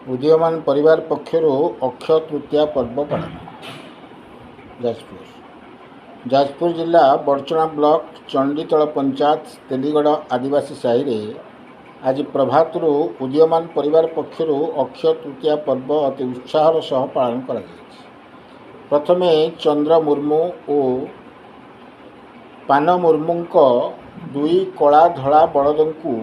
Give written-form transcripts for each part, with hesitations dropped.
उदीयमान परिवार पक्षर अक्षय तृतीया पर्व पालन। जाजपुर जिला बड़चना ब्लॉक चंडीतल पंचायत तेलीगढ़ आदिवासी साहि आज प्रभात उदीयमान परिवार पक्षर अक्षय तृतीया पर्व अति उत्साहर सह पालन कर प्रथमे चंद्र मुर्मू और पान मुर्मू दुई कला धला बलद को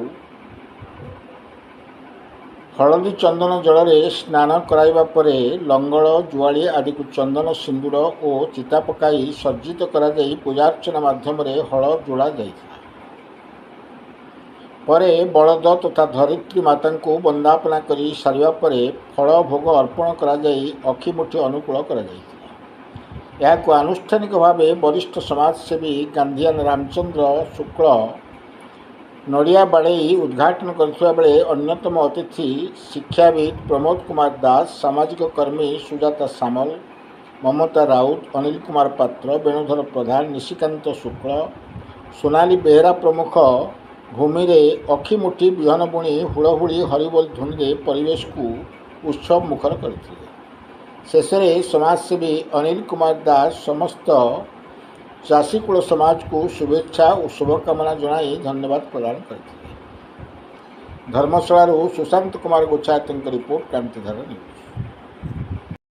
हलदी चंदन जल में स्नान कराइबा परे लंगल जुआली आदि को चंदन सिंदूर और चिता पकाई सज्जित करा जाई पूजार्चना माध्यम हल जोड़ा जाइथिला। परे बलद तथा धरित्री माता को वंदापना करी सारिबा परे फल भोग अर्पण करा जाई अखिमुठी अनुकूल करा जाइथिला। याको आनुष्ठानिक भाव वरिष्ठ समाजसेवी गांधीयान रामचंद्र शुक्ल नड़िया बाड़े उद्घाटन करथिबा बेले अन्यतम अतिथि शिक्षाविद प्रमोद कुमार दास, सामाजिक कर्मी सुजाता सामल, ममता राउत, अनिल कुमार पात्र, वेणुधर प्रधान, निशिकांत शुक्ल, सोनाली बेहरा प्रमुख भूमि रे अखिमुठी बिहन बुणी हुड़हुड़ी हरिबोल धुनी परिवेश को उत्सव मुखर करथिले। शेष में समाजसेवी अनिल कुमार दास समस्त चाषीकूल समाज को शुभेच्छा और शुभकामना जनाई धन्यवाद प्रदान करते। धर्मशाला सुशांत कुमार गोछायत रिपोर्ट, क्रांतिधारा न्यूज।